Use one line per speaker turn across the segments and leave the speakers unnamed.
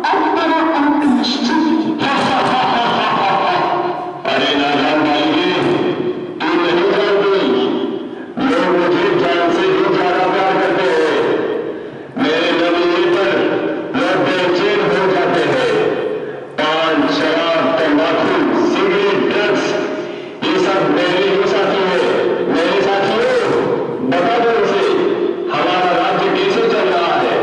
अब तेरा अंत निश्चित है।
अरे नादान बालिके, तू नहीं जानती, लोग मुझे जान से भी ज्यादा प्यार करते हैं। मेरे नाम लेने पर लोग बेचैन हो जाते हैं। पान, शराब, तंबाकू, सिगरेट, ड्रग्स, ये सब मेरे ही साथी है। मेरे साथियों, बता दो उसे हमारा राज्य कैसे चल रहा है।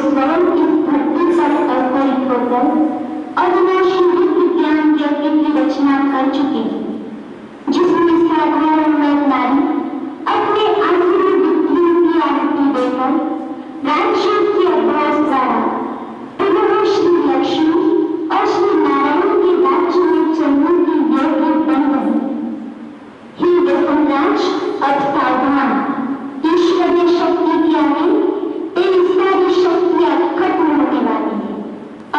स्वयं इस धरती पर अवतरित होकर अविनाशी विज्ञान यज्ञ की रचना कर चुके हैं, जिसमें साधारण नर नारी अपने आंतरिक बुद्धियों की आहुति देकर राजयोग के अभ्यास द्वारा पुनः श्री लक्ष्मी और श्री नारायण के राज्य में चलने की योग्य बन गई। हे दशमराज अब सावधान, ईश्वरीय शक्ति के आगे तेरी सारी शक्तियां खत्म होने वाली है।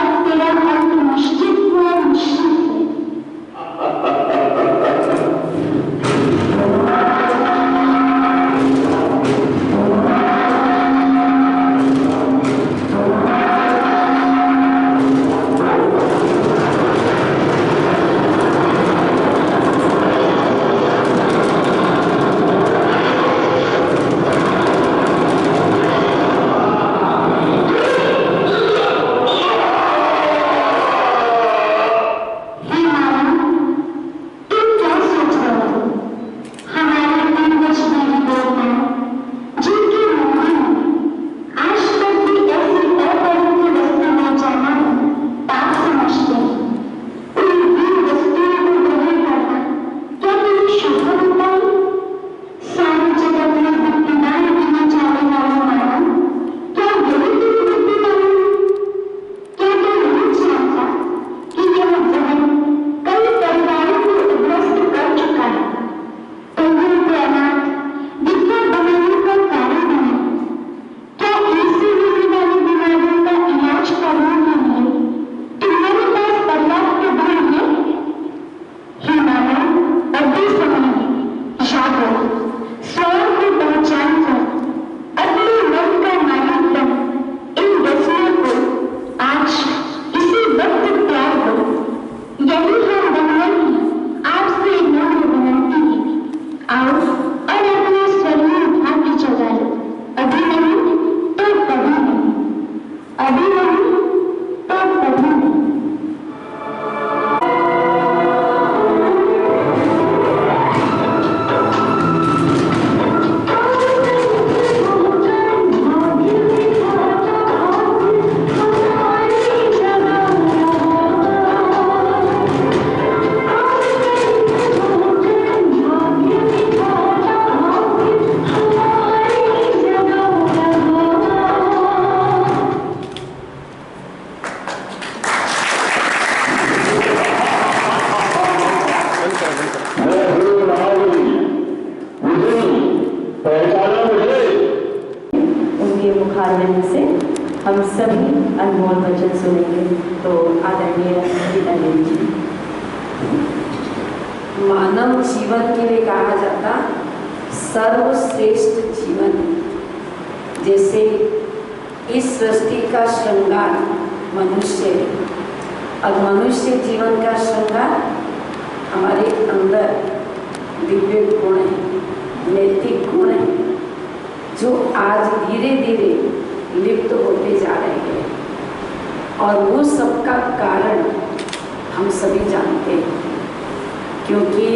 अब तेरा अंत निश्चित है, निश्चित है।
हम सभी अनमोल वचन सुनेंगे। तो आदरणीय गीतांजलि जी। मानव जीवन के लिए कहा जाता सर्वश्रेष्ठ जीवन, जैसे इस सृष्टि का श्रृंगार मनुष्य है और मनुष्य जीवन का श्रृंगार हमारे अंदर दिव्य गुण है, नैतिक गुण है, जो आज धीरे धीरे लिप्त होते जा रहे हैं। और वो सबका कारण हम सभी जानते हैं, क्योंकि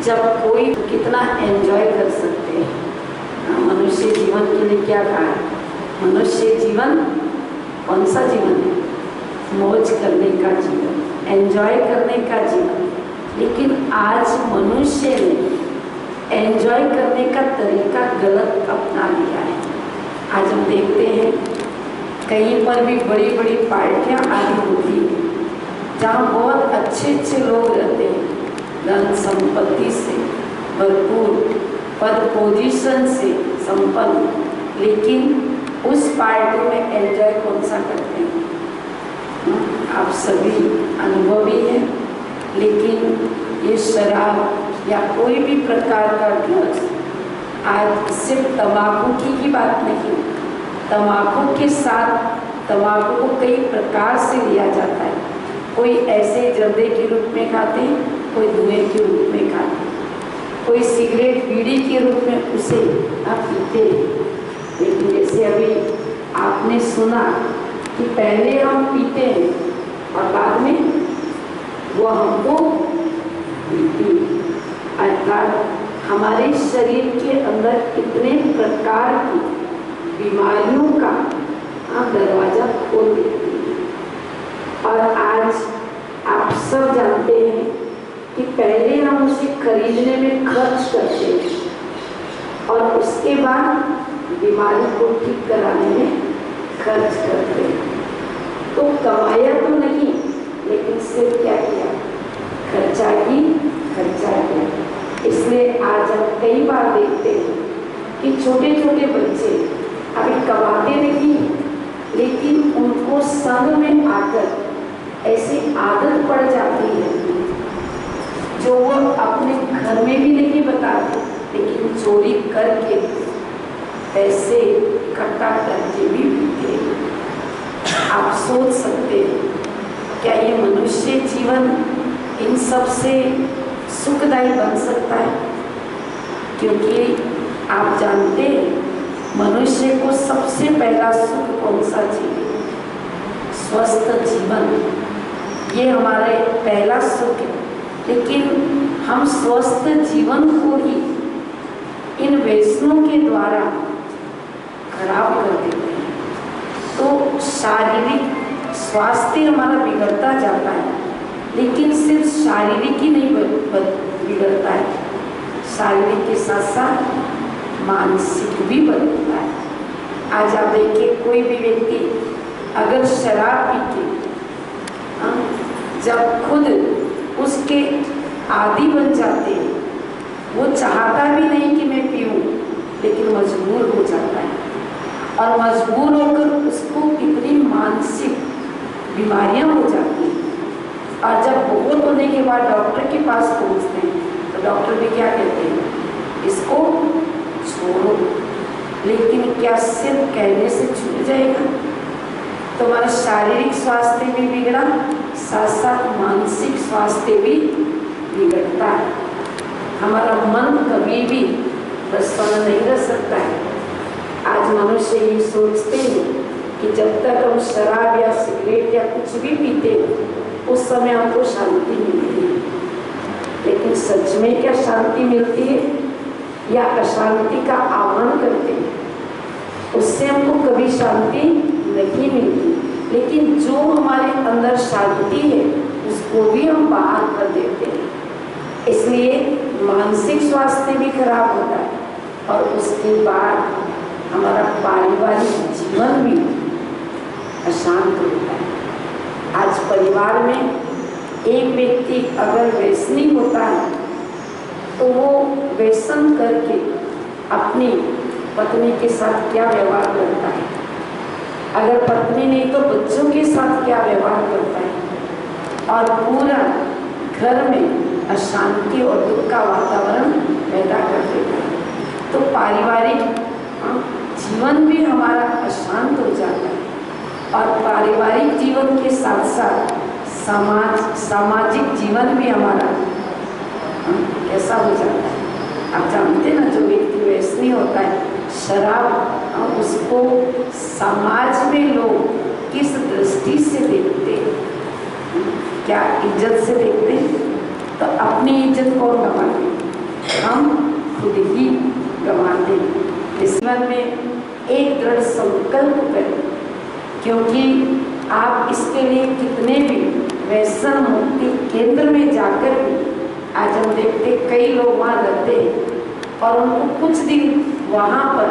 जब कोई कितना एंजॉय कर सकते हैं। मनुष्य जीवन के लिए क्या कहा है? मनुष्य जीवन कौन सा जीवन है? मौज करने का जीवन, एंजॉय करने का जीवन। लेकिन आज मनुष्य ने एंजॉय करने का तरीका गलत अपना लिया है। आज हम देखते हैं कहीं पर भी बड़ी बड़ी पार्टियां आदि होती हैं, जहाँ बहुत अच्छे अच्छे लोग रहते हैं, धन संपत्ति से भरपूर, पद पोजीशन से संपन्न, लेकिन उस पार्टी में एंजॉय कौन सा करते हैं? आप सभी अनुभवी हैं। लेकिन ये शराब या कोई भी प्रकार का ड्रग्स, आज सिर्फ तंबाकू की ही बात नहीं, तंबाकू के साथ तंबाकू को कई प्रकार से लिया जाता है। कोई ऐसे जर्दे के रूप में खाते हैं, कोई धुएं के रूप में खाते हैं, कोई सिगरेट बीड़ी के रूप में उसे आप पीते हैं। लेकिन जैसे अभी आपने सुना कि पहले हम पीते हैं और बाद में वो हमको पीती, अर्थात हमारे शरीर के अंदर कितने प्रकार की बीमारियों का दरवाजा खोल देती है। और आज आप सब जानते हैं कि पहले हम उसे खरीदने में खर्च करते हैं और उसके बाद बीमारी को ठीक कराने में खर्च करते हैं। तो कमाया तो नहीं, लेकिन सिर्फ क्या किया, खर्चा किया। इसलिए आज हम कई बार देखते हैं कि छोटे छोटे बच्चे अभी कमाते नहीं, लेकिन उनको संग में आकर ऐसी आदत पड़ जाती है जो वो अपने घर में भी नहीं बताते, लेकिन चोरी करके पैसे इकट्ठा करके भी पीते हैं। आप सोच सकते हैं क्या ये मनुष्य जीवन इन सब से सुखदायी बन सकता है? क्योंकि आप जानते हैं मनुष्य को सबसे पहला सुख कौन सा चाहिए? स्वस्थ जीवन। ये हमारे पहला सुख है, लेकिन हम स्वस्थ जीवन को ही इन व्यसनों के द्वारा खराब कर देते हैं। तो शारीरिक स्वास्थ्य हमारा बिगड़ता जाता है, लेकिन सिर्फ शारीरिक ही नहीं बिगड़ता है, शारीरिक के साथ साथ मानसिक भी बदलता है। आज आप देखिए कोई भी व्यक्ति अगर शराब पी के जब खुद उसके आदी बन जाते हैं, वो चाहता भी नहीं कि मैं पीऊँ, लेकिन मजबूर हो जाता है और मजबूर होकर उसको कितनी मानसिक बीमारियां हो जाती हैं। और जब बहुत होने के बाद डॉक्टर के पास पहुंचते हैं तो डॉक्टर भी क्या कहते हैं, इसको छोड़ो। लेकिन क्या सिर्फ कहने से छूट जाएगा? तो हमारा शारीरिक स्वास्थ्य भी बिगड़ा, साथ साथ मानसिक स्वास्थ्य भी बिगड़ता है। हमारा मन कभी भी प्रसन्न नहीं रह सकता है। आज मनुष्य ये सोचते हैं कि जब तक हम शराब या सिगरेट या कुछ भी पीते हैं उस समय हमको शांति मिलती है, लेकिन सच में क्या शांति मिलती है या अशांति का आह्वान करते हैं? उससे हमको कभी शांति नहीं मिलती, लेकिन जो हमारे अंदर शांति है उसको भी हम बाहर कर देते हैं। इसलिए मानसिक स्वास्थ्य भी खराब होता है और उसके बाद हमारा पारिवारिक जीवन भी अशांत होता है। आज परिवार में एक व्यक्ति अगर व्यसनी होता है तो वो व्यसन करके अपनी पत्नी के साथ क्या व्यवहार करता है, अगर पत्नी नहीं तो बच्चों के साथ क्या व्यवहार करता है, और पूरा घर में अशांति और दुख का वातावरण पैदा कर देता है। तो पारिवारिक जीवन भी हमारा अशांत हो जाता है और पारिवारिक जीवन के साथ साथ सामाजिक जीवन भी हमारा कैसा हो जाता है। आप जानते ना, जो व्यक्ति व्यसनी होता है शराब, उसको समाज में लोग किस दृष्टि से देखते हैं? क्या इज्जत से देखते हैं? तो अपनी इज्जत कौन गंवाते? हम खुद ही गंवाते हैं। इस जीवन में एक दृढ़ संकल्प करें, क्योंकि आप इसके लिए कितने भी व्यसन मुक्ति केंद्र में जाकर भी आज हम देखते कई लोग वहाँ रहते हैं और उनको कुछ दिन वहाँ पर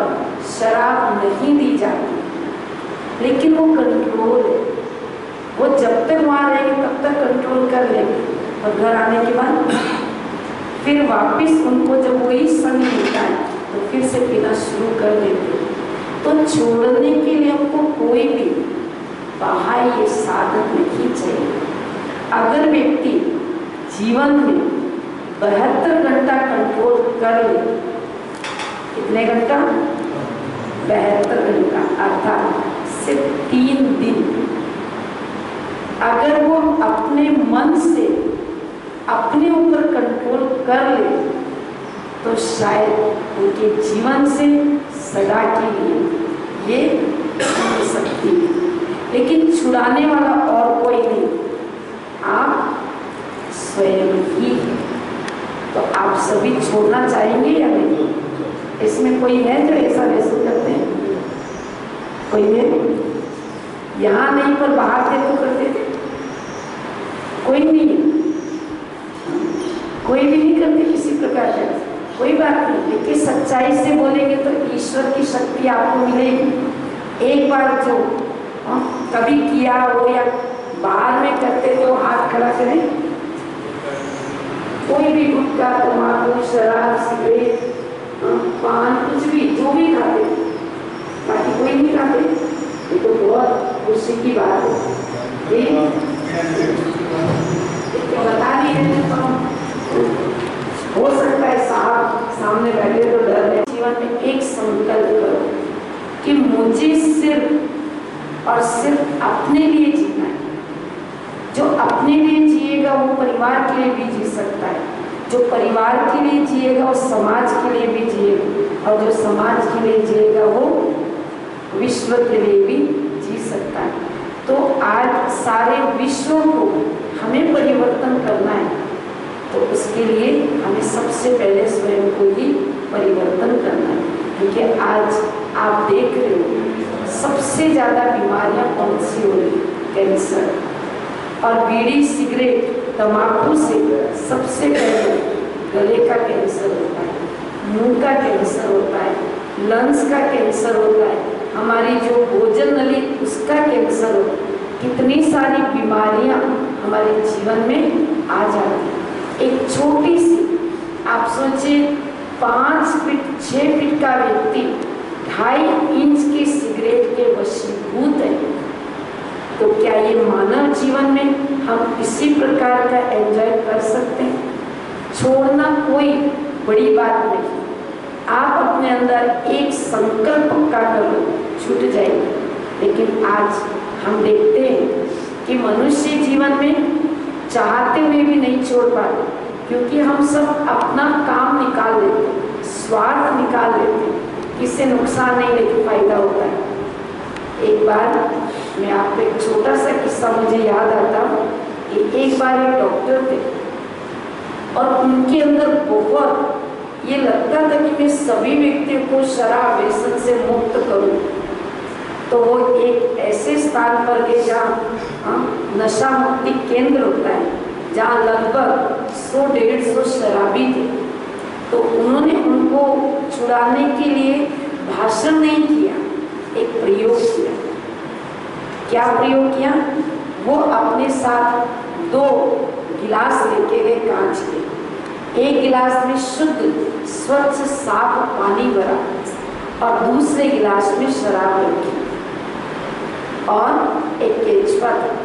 शराब नहीं दी जाती, लेकिन वो कंट्रोल है। वो जब तक वहाँ रहेंगे तब तक कंट्रोल कर लेंगे और घर आने के बाद फिर वापस उनको जब वही संग मिलता है तो फिर से पीना शुरू कर देते। तो छोड़ने के लिए हमको कोई भी बाह्य साधन नहीं चाहिए। अगर व्यक्ति जीवन में 72 घंटा कंट्रोल कर ले, कितने घंटा? 72 घंटा, अर्थात सिर्फ 3 दिन अगर वो अपने मन से अपने ऊपर कंट्रोल कर ले तो शायद उनके जीवन से सदा के लिए ये हो सकती है। लेकिन छुड़ाने वाला और कोई नहीं, आप स्वयं ही। तो आप सभी छोड़ना चाहेंगे या नहीं? इसमें कोई है जो ऐसा व्यसन करते हैं? कोई है? यहाँ नहीं पर बाहर थे तो करते थे? कोई नहीं, कोई भी नहीं करते किसी प्रकार का, कोई बात नहीं। लेकिन सच्चाई से बोलेंगे तो ईश्वर की शक्ति आपको मिलेगी। एक बार जो कभी किया हो या बाहर में करते तो हाथ खड़ा करें। कोई भी गुटखा, तम्बाकू, शराब, सिगरेट, पान, कुछ भी जो भी खाते, बाकी कोई नहीं खाते, ये तो बहुत खुशी की बात है। बता नहीं रहे तो हो सकता है साहब सामने बैठे तो डर है। जीवन में एक संकल्प करो कि मुझे सिर्फ और सिर्फ अपने लिए जीना है। जो अपने लिए जिएगा वो परिवार के लिए भी जी सकता है, जो परिवार के लिए जिएगा वो समाज के लिए भी जिएगा, और जो समाज के लिए जिएगा वो विश्व के लिए भी जी सकता है। तो आज सारे विश्व को हमें परिवर्तन करना है, तो उसके लिए हमें सबसे पहले स्वयं को ही परिवर्तन करना है। क्योंकि आज आप देख रहे हो सबसे ज़्यादा बीमारियां कौन सी हो रही? कैंसर, और बीड़ी, सिगरेट, तम्बाकू से सबसे पहले गले का कैंसर होता है, मुंह का कैंसर होता है, लंग्स का कैंसर होता है, हमारी जो भोजन नली उसका कैंसर होता है। कितनी सारी बीमारियां हमारे जीवन में आ जाती हैं। एक छोटी सी, आप सोचिए 5 फीट 6 फीट का व्यक्ति 2.5 इंच की सिगरेट के वशीभूत है, तो क्या ये मानव जीवन में हम इसी प्रकार का एंजॉय कर सकते हैं? छोड़ना कोई बड़ी बात नहीं, आप अपने अंदर एक संकल्प पक्का कर लो, छूट जाएगा। लेकिन आज हम देखते हैं कि मनुष्य जीवन में चाहते हुए भी नहीं छोड़ पाते, क्योंकि हम सब अपना काम निकाल लेते हैं, स्वार्थ निकाल लेते हैं, किससे नुकसान नहीं लेकिन फायदा होता है। एक बार मैं आपको एक छोटा सा किस्सा मुझे याद आता कि एक बार एक डॉक्टर थे और उनके अंदर बहुत ये लगता था कि मैं सभी व्यक्तियों को शराब व्यसन से मुक्त करूं। तो वो एक ऐसे स्थान पर गए जहाँ नशा मुक्ति केंद्र होता है, जहाँ लगभग 100-150 शराबी थे। तो उन्होंने उनको छुड़ाने के लिए भाषण नहीं किया, एक प्रयोग किया। क्या प्रयोग किया? वो अपने साथ 2 गिलास लेके गए कांच के। एक गिलास में शुद्ध स्वच्छ साफ पानी भरा और दूसरे गिलास में शराब रखी और एक केचुआ था।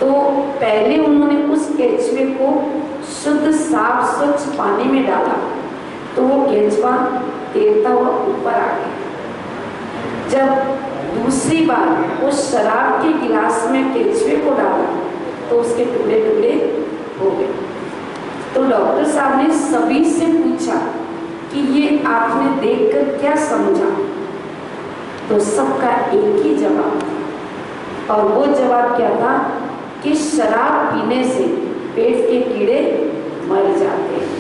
तो पहले उन्होंने उस केचुए को शुद्ध साफ स्वच्छ पानी में डाला, तो वो केचुआ तैरता हुआ ऊपर आ गया। जब दूसरी बार उस शराब के गिलास में केचुए को डाला तो उसके टुकड़े टुकड़े हो गए। तो डॉक्टर साहब ने सभी से पूछा कि ये आपने देखकर क्या समझा? तो सबका एक ही जवाब, और वो जवाब क्या था कि शराब पीने से पेट के कीड़े मर जाते हैं।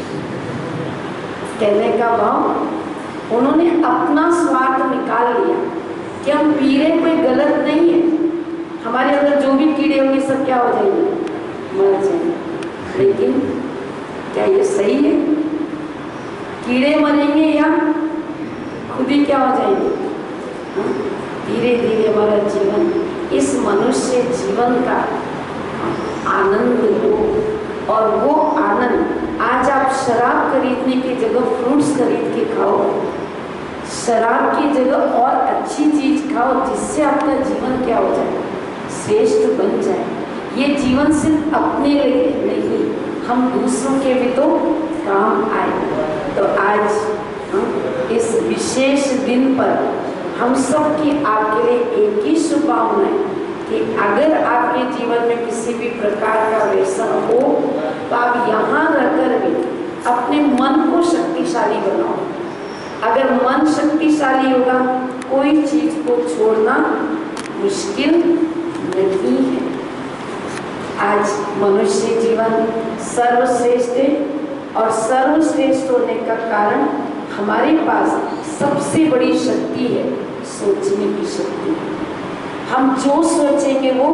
कहने का भाव, उन्होंने अपना स्वार्थ निकाल लिया कि हम पी रहे, कोई गलत नहीं है, हमारे अंदर जो भी कीड़े होंगे सब क्या हो जाएंगे? मर जाएंगे। लेकिन क्या ये सही है? कीड़े मरेंगे या खुद ही क्या हो जाएंगे? धीरे धीरे हमारा जीवन, इस मनुष्य जीवन का आनंद लो, और वो आनंद आज आप शराब खरीदने की जगह फ्रूट्स खरीद के खाओ, शराब की जगह और अच्छी चीज खाओ, जिससे आपका जीवन क्या हो जाए? श्रेष्ठ बन जाए। ये जीवन सिर्फ अपने लिए नहीं, हम दूसरों के भी तो काम आए। तो आज इस विशेष दिन पर हम सब की आपके लिए एक ही शुभकामनाएं कि अगर आपके जीवन में किसी भी प्रकार का व्यसन हो तो आप यहाँ रहकर भी अपने मन को शक्तिशाली बनाओ। अगर मन शक्तिशाली होगा, कोई चीज को छोड़ना मुश्किल नहीं है। आज मनुष्य जीवन सर्वश्रेष्ठ है, और सर्वश्रेष्ठ होने का कारण हमारे पास सबसे बड़ी शक्ति है, सोचने की शक्ति। हम जो सोचेंगे वो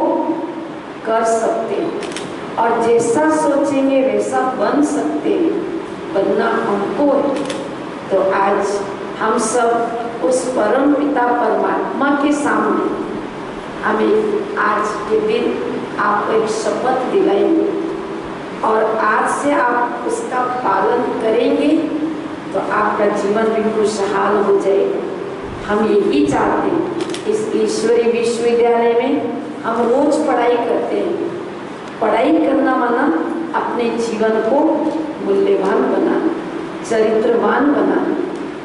कर सकते हैं और जैसा सोचेंगे वैसा बन सकते हैं, बनना हमको है। तो आज हम सब उस परम पिता परमात्मा के सामने हमें आज के दिन आप एक शपथ दिलाएंगे और आज से आप उसका पालन करेंगे तो आपका जीवन भी खुशहाल हो जाएगा। हम यही चाहते हैं। इस ईश्वरीय विश्वविद्यालय में हम रोज पढ़ाई करते हैं। पढ़ाई करना माना अपने जीवन को मूल्यवान बनाना, चरित्रवान बनाना।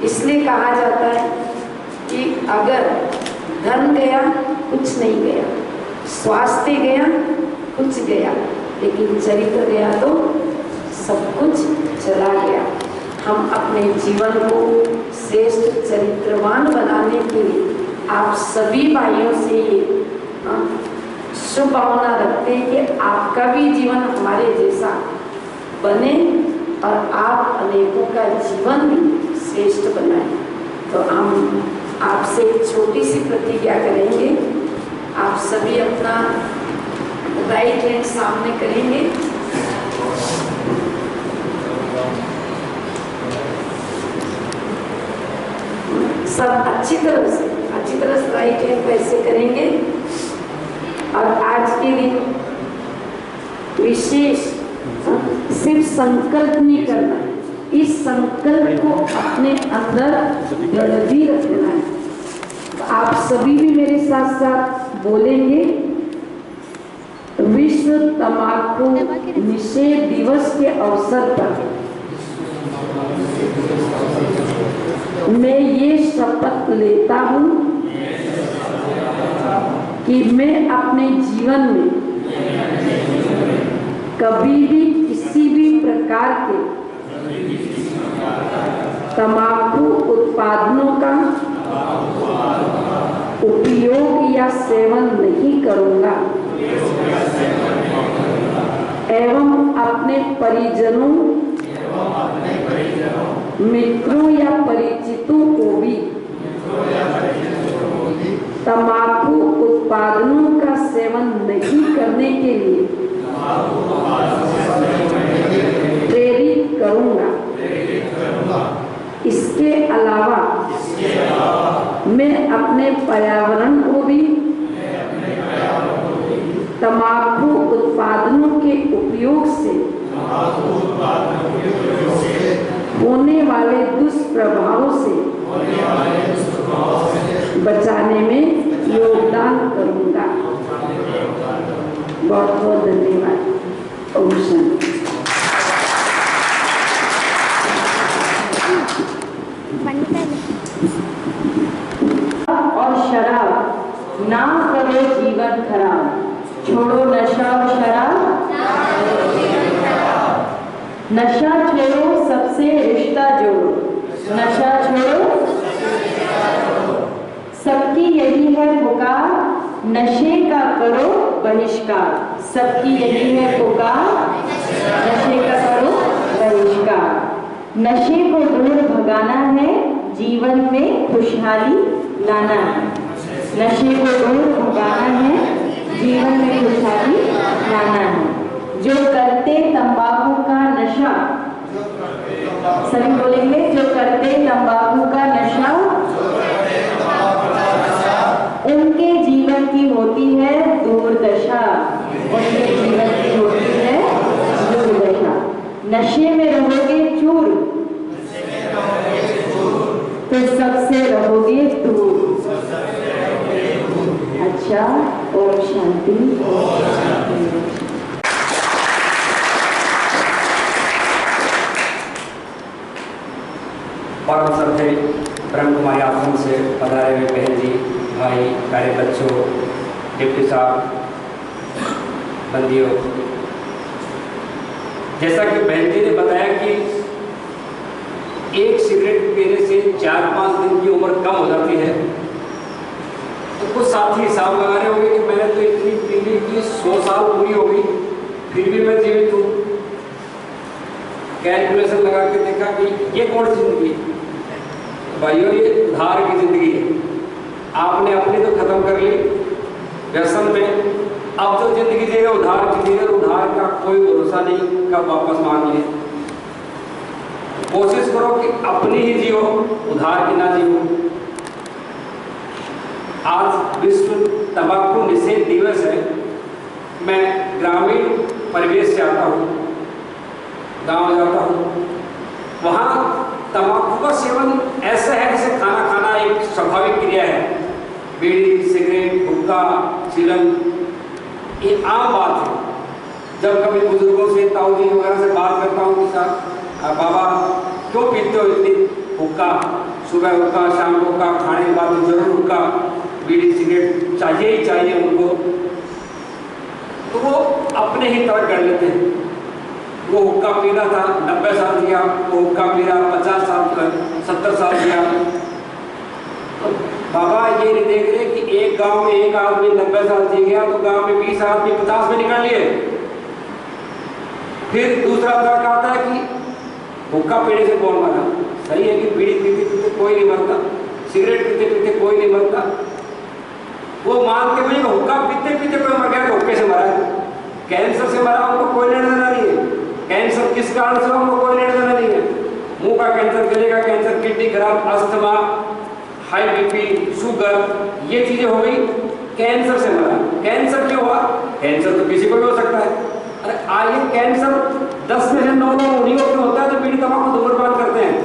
इसलिए कहा जाता है कि अगर धन गया कुछ नहीं गया, स्वास्थ्य गया कुछ गया, लेकिन चरित्र गया तो सब कुछ चला गया। हम अपने जीवन को श्रेष्ठ चरित्रवान बनाने के लिए आप सभी भाइयों से ये शुभ भावना रखते हैं कि आपका भी जीवन हमारे जैसा बने और आप अनेकों का जीवन भी श्रेष्ठ बनाएं। तो हम आपसे एक छोटी सी प्रतिज्ञा करेंगे। आप सभी अपना राइट हैंड सामने करेंगे। सब अच्छी तरह से राइट हैंड पैसे करेंगे और आज के दिन विशेष सिर्फ संकल्प नहीं करना है, इस संकल्प को अपने अंदर दृढ़ भी रखना है। आप सभी भी मेरे साथ साथ बोलेंगे, विश्व तंबाकू निषेध दिवस के अवसर पर मैं ये शपथ लेता हूँ कि मैं अपने जीवन में कभी भी किसी भी प्रकार के तंबाकू उत्पादनों का उपयोग या सेवन नहीं करूंगा एवं अपने परिजनों, मित्रों या परिचितों को भी तंबाकू उत्पादनों का सेवन नहीं करने के लिए प्रेरित करूंगा। इसके अलावा मैं अपने पर्यावरण को भी तंबाकू उत्पादनों के उपयोग से होने वाले दुष्प्रभावों से बचाने में योगदान करूंगा। बहुत बहुत धन्यवाद। ओम शांति। और शराब ना करो जीवन खराब, छोड़ो नशा और शराब, नशा छोड़ो सबसे रिश्ता जोड़ो, नशा छोड़ो सबकी यही है पुकार, नशे का करो बहिष्कार। सबकी यही है पुकार, नशे का करो बहिष्कार। नशे को दूर भगाना है, जीवन में खुशहाली लाना है। नशे को दूर भगाना है, जीवन में खुशहाली लाना है। जो करते तंबाकू का नशा, सभी बोलेंगे, जो करते तंबाकू का नशा उनके जीवन की होती है दुर्दशा, उनके जीवन की होती है दुर्दशा। नशे में रहोगे चूर तो सबसे रहोगे दूर। अच्छा, ओम शांति।
परम श्रद्धे ब्रह्म कुमारी आश्रम से पधारे हुए बहन जी, भाई, प्यारे बच्चों, डिप्टी साहब, बंदियों, जैसा कि बहन जी ने बताया कि एक सिगरेट पीने से 4-5 दिन की उम्र कम हो जाती है, तो कुछ साथी हिसाब लगा रहे होंगे कि मैंने तो इतनी पी ली कि 100 साल पूरी हो गई, फिर भी मैं जीवित हूँ। कैलकुलेशन लगा के देखा कि ये कौन सी जिंदगी, भाइयों ये उधार की जिंदगी है। आपने अपनी तो खत्म कर ली, अब तो जिंदगी जी उधार की जी, उधार का कोई भरोसा नहीं कब वापस मांग ले। कोशिश करो कि अपनी ही जियो, उधार की ना जियो। आज विश्व तंबाकू निषेध दिवस है। मैं ग्रामीण परिवेश से आता हूँ, गांव जाता हूँ, वहाँ तंबाकू का सेवन ऐसा है जैसे खाना खाना एक स्वाभाविक क्रिया है। बीड़ी, सिगरेट, हुक्का, चिलम, ये आम बात है। जब कभी बुजुर्गों से, ताऊ जी वगैरह से बात करता हूँ कि साहब बाबा क्यों पीते हो इतनी हुक्का, सुबह हुक्का, शाम को हुक्का, खाने के बाद जरूर हुक्का, बीड़ी सिगरेट चाहिए ही चाहिए उनको, तो वो अपने ही तर्क कर लेते हैं। वो हुक्का पी रहा था, 90 साल जिया, वो हुक्का पी रहा 50 साल 70 साल जिया। तो बाबा ये नहीं देख रहे कि एक गांव में एक आदमी 90 साल जी गया तो गांव में 20 आदमी 50 में निकल लिए। फिर दूसरा तर्क आता है कि हुक्का पीने से कौन मरा। सही है कि बीड़ी पीते पीते कोई नहीं मरता, सिगरेट पीते पीते कोई नहीं मरता। वो मान के भाई हुक्का पीते पीते कोई मर गया तो हुक्के से मरा है। कैंसर से मरा उनको कोई लेना देना नहीं है। कैंसर किस कारण से उनको कोई लेना देना नहीं है। मुंह का कैंसर, गले का कैंसर, किडनी खराब, अस्थमा, हाई बीपी, शुगर, ये चीजें हो गई, कैंसर से मरा। कैंसर क्यों हुआ? कैंसर तो किसी को भी हो सकता है। अरे आइए, कैंसर 10 में से 9 लोग उन्हीं को क्यों होता है जो बीड़ी तंबाकू धूम्रपान करते हैं।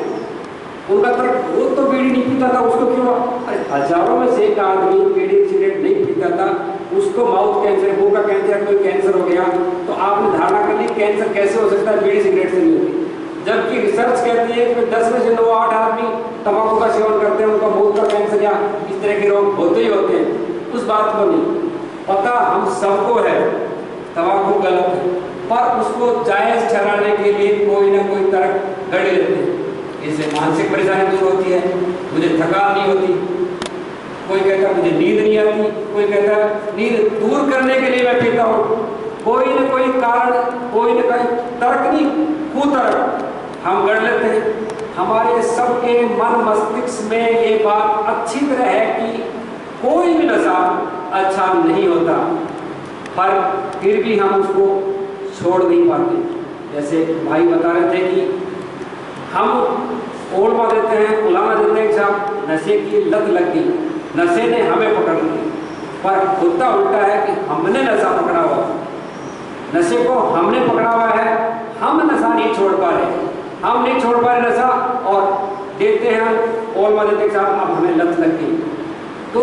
उनका तर्क वो तो बीड़ी नहीं पीता था, उसको क्यों हुआ? अरे हजारों में से एक आदमी बीड़ी सिगरेट नहीं पीता था, उसको माउथ कैंसर, मुंह का कैंसर, कोई कैंसर हो गया, तो आपने धारणा कर ली कैंसर कैसे हो सकता है, बीड़ी सिगरेट से नहीं होती। जबकि रिसर्च कहती है कि 10 में से 9-8 आदमी तंबाकू का सेवन करते हैं, उनका मुंह का कैंसर या इस तरह के रोग होते ही होते हैं। उस बात को नहीं पता, हम सबको है तंबाकू गलत है, पर उसको जायज ठहराने के लिए कोई ना कोई तर्क गढ़ लेते हैं। इससे मानसिक परेशानी दूर होती है, मुझे थकान नहीं होती, कोई कहता है मुझे नींद नहीं आती, कोई कहता है नींद दूर करने के लिए मैं पीता हूँ। कोई न कोई कारण, कोई न कोई तर्क नहीं, कुतर्क हम गढ़ लेते हैं। हमारे सबके मन मस्तिष्क में ये बात अच्छी तरह है कि कोई भी नशा अच्छा नहीं होता, पर फिर भी हम उसको छोड़ नहीं पाते। जैसे भाई बता रहे थे कि हम ओढ़वा देते हैं, उलामा देते हैं, साहब नशे की लत लग गई, नशे ने हमें पकड़ ली। पर होता उल्टा है कि हमने नशा पकड़ा हुआ, नशे को हमने पकड़ा हुआ है, हम नशा नहीं छोड़ पा रहे, हम नहीं छोड़ पा रहे नशा, और देखते हैं ओढ़वा देते हैं, साहब अब हमें लत लग गई। तो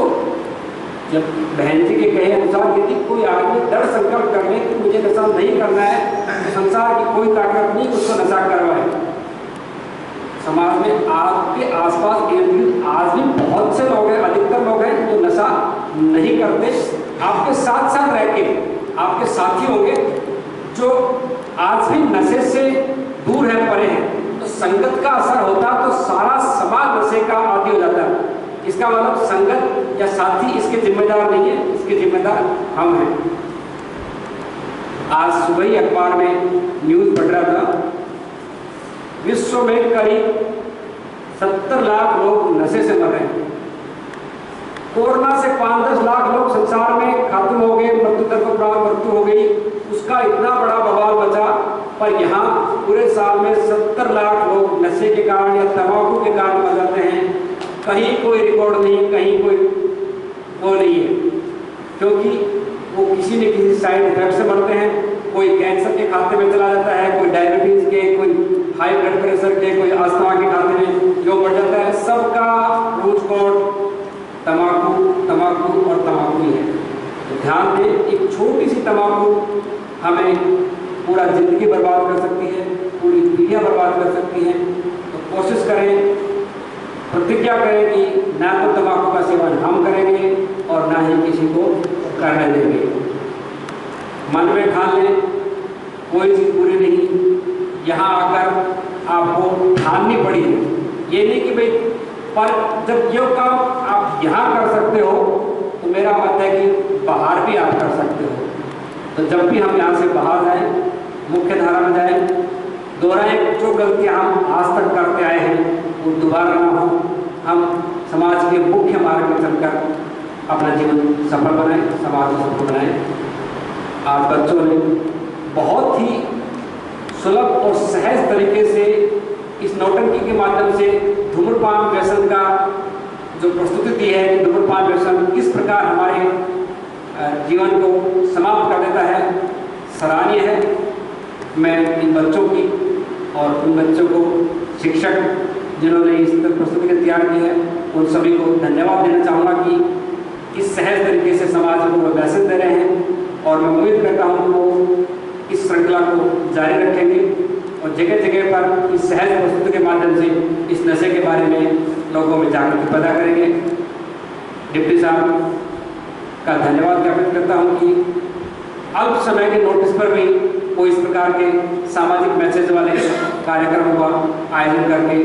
जब बहन जी के कहे अनुसार यदि कोई आदमी दृढ़ संकल्प कर ले कि मुझे नशा नहीं करना है, तो संसार की कोई ताकत नहीं उसको नशा करवाए। समाज में आपके आसपास आज भी बहुत से लोग हैं, अधिकतर लोग हैं जो नशा नहीं करते, आपके साथ साथ रह के आपके साथी होंगे जो आज भी नशे से दूर है, परे हैं। तो संगत का असर होता तो सारा समाज नशे का आदी हो जाता है। इसका मतलब संगत या साथी इसके जिम्मेदार नहीं है, इसके जिम्मेदार हम हैं। आज सुबह ही अखबार में न्यूज पढ़ रहा था, विश्व में करीब 70 लाख लोग नशे से मर रहे हैं। कोरोना से 5-10 लाख लोग संसार में खत्म हो गए, मृत्यु दर पर मृत्यु हो गई, उसका इतना बड़ा बवाल बचा। पर यहाँ पूरे साल में 70 लाख लोग नशे के कारण या तंबाकू के कारण मर जाते हैं। कहीं कोई रिकॉर्ड नहीं, कहीं कोई वो नहीं है, क्योंकि वो किसी न किसी साइड इफेक्ट से मरते हैं। कोई कैंसर के खाते में चला जाता है, कोई डायबिटीज के, कोई हाई ब्लड प्रेशर के, कोई अस्थमा के खाते में जो बढ़ जाता है। सबका रूट कॉज तंबाकू, तंबाकू और तंबाकू ही है। तो ध्यान दें, एक छोटी सी तंबाकू हमें पूरा जिंदगी बर्बाद कर सकती है, पूरी पीढ़ियाँ बर्बाद कर सकती हैं। तो कोशिश करें, प्रतिज्ञा करें कि ना तो तंबाकू का सेवन हम करेंगे और ना ही किसी को करने देंगे। मन में ठान लें, कोई चीज़ बुरी नहीं। यहाँ आकर आपको ठाननी पड़ी है, ये नहीं कि भाई, पर जब ये काम आप यहाँ कर सकते हो तो मेरा मत है कि बाहर भी आप कर सकते हो। तो जब भी हम यहाँ से बाहर जाएं, मुख्य धारा में जाएं, दोहराएं, जो गलतियाँ हम आज तक करते आए हैं वो दोबारा ना हो। हम समाज के मुख्य मार्ग में चलकर अपना जीवन सफल बनाएं, समाज को सफल बनाएं। आप बच्चों ने बहुत ही सुलभ और सहज तरीके से इस नौटंकी के माध्यम से धूम्रपान व्यसन का जो प्रस्तुति दी है कि धूम्रपान व्यसन किस प्रकार हमारे जीवन को समाप्त कर देता है, सराहनीय है। मैं इन बच्चों की और उन बच्चों को शिक्षक जिन्होंने इस प्रस्तुति का तैयार की है उन सभी को धन्यवाद देना चाहूँगा कि इस सहज तरीके से समाज को वो मैसेज दे रहे हैं और मैं उम्मीद करता हूँ कि वो इस श्रृंखला को जारी रखेंगे और जगह जगह पर इस सहज प्रस्तुति के माध्यम से इस नशे के बारे में लोगों में जागरूकता पैदा करेंगे। डिप्टी साहब का धन्यवाद ज्ञापित करता हूँ कि अल्प समय के नोटिस पर भी वो इस प्रकार के सामाजिक मैसेज वाले कार्यक्रमों का आयोजन करके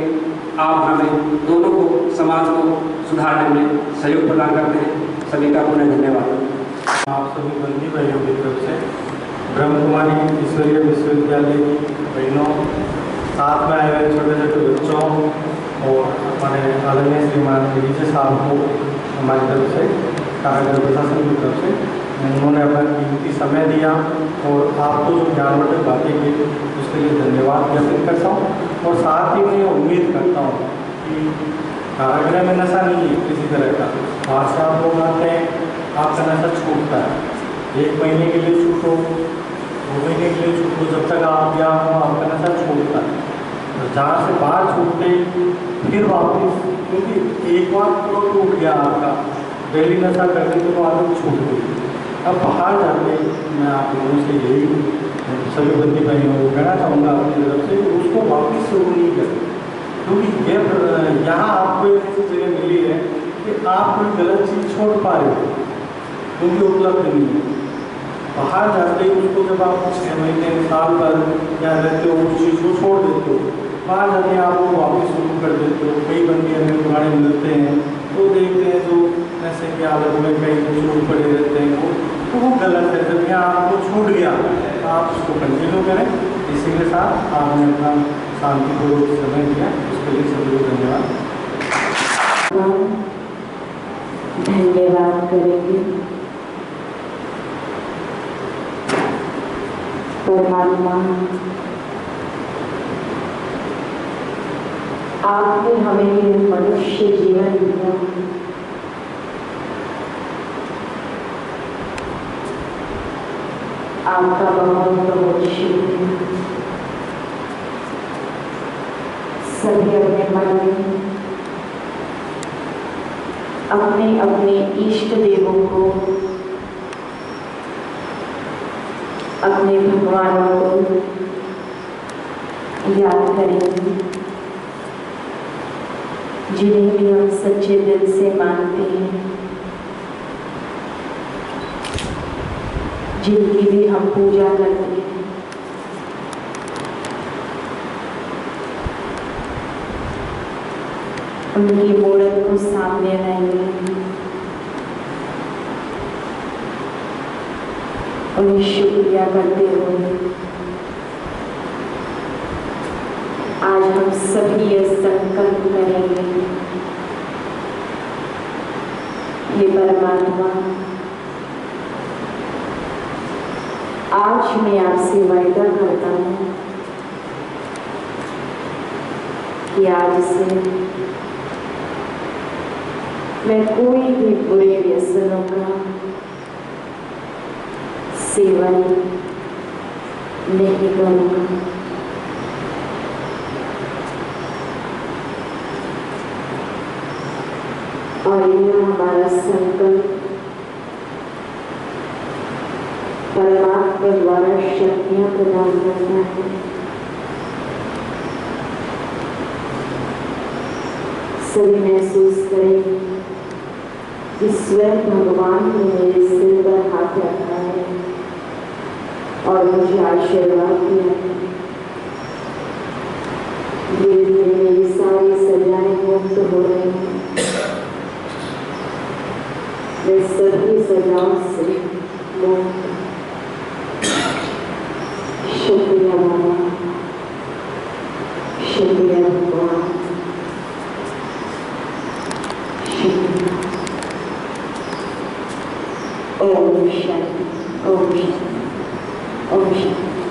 आप हमें दोनों को समाज को सुधारने में सहयोग प्रदान करते हैं। सभी का पुनः धन्यवाद।
आप सभी बंदी भाइयों की तरफ से ब्रह्म कुमारी ईश्वरीय विश्वविद्यालय की बहनों, साथ में आए हुए छोटे छोटे बच्चों और हमारे आदरणीय श्रीमान डीजे साहब को हमारी तरफ से कारागार प्रशासन की तरफ से उन्होंने अपना कीमती समय दिया और आपको जो ज्ञानवर्धक बातें की उसके लिए धन्यवाद ज्ञापित करता हूँ। और साथ ही मैं उम्मीद करता हूँ कि कारागृह में नशा नहीं है किसी तरह का। बाहर से आप लोग आते हैं, आपका नशा छूटता है, 1 महीने के लिए छूटो, 2 महीने के लिए छूटो, जब तक आप गया हो आपका नशा छूटता है। तो जहाँ से बाहर छूटते फिर वापस, क्योंकि एक बार तो टूट गया आपका, डेली नशा करते तो आदत छूट गई। अब बाहर जाके मैं आप लोगों से यही सभी बंदी भाइयों को कहना चाहूँगा अपनी तरफ से उसको वापस शुरू नहीं करें, क्योंकि ये यहाँ आपको एक ऐसी जगह मिली है कि आप कोई गलत चीज़ छोड़ पा रहे हो क्योंकि उपलब्ध नहीं है। बाहर जाते ही उसको जब आप 6 महीने साल भर या रहते हो उस चीज़ को छोड़ देते हो, बाहर जाते हैं आप वो वापस शुरू कर देते हो। कई बंदी हमें पुराने मिलते हैं तो देखते हैं जो ऐसे की आदत में कई छूट पड़े रहते हैं तो वो गलत है। जब यहाँ आपको छूट गया तो आप उसको कंटिन्यू करें। इसी के साथ आपने अपना शांतिपूर्वक समय दिया, उसके लिए सभी को धन्यवाद।
धन्यवाद करेंगे। परमात्मा, आपने हमें ये मनुष्य जीवन दिया, आपका बहुत बहुत शुक्रिया। सभी अपने मन में अपने अपने इष्ट देवों को, अपने भगवानों को याद करेंगे जिन्हें भी हम सच्चे दिल से मानते हैं, जिनकी भी हम पूजा करते हैं। उनकी मूर्त को सामने लाएंगे, उन्हें शुक्रिया करते हुए आज हम सभी ये संकल्प करेंगे, ये परमात्मा, आज मैं आपसे वायदा करता हूँ कि आज से मैं कोई भी बुरे व्यसनों का सेवन नहीं करूँगा। और यह हमारा संकल्प परमात्मा द्वारा शक्तियाँ प्रदान करना है। सभी महसूस करें कि स्वयं भगवान ने मेरे सिर पर हाथ रखा है और मुझे आशीर्वाद दिया है। धीरे धीरे मेरी सारी सजाएं मुक्त हो रही हैं। मैं सभी सजाओं से मुक्त। शुक्रिया बाबा, शुक्रिया भगवान, शुक्रिया। ओम शांति, ओम शांति। ओम शांति।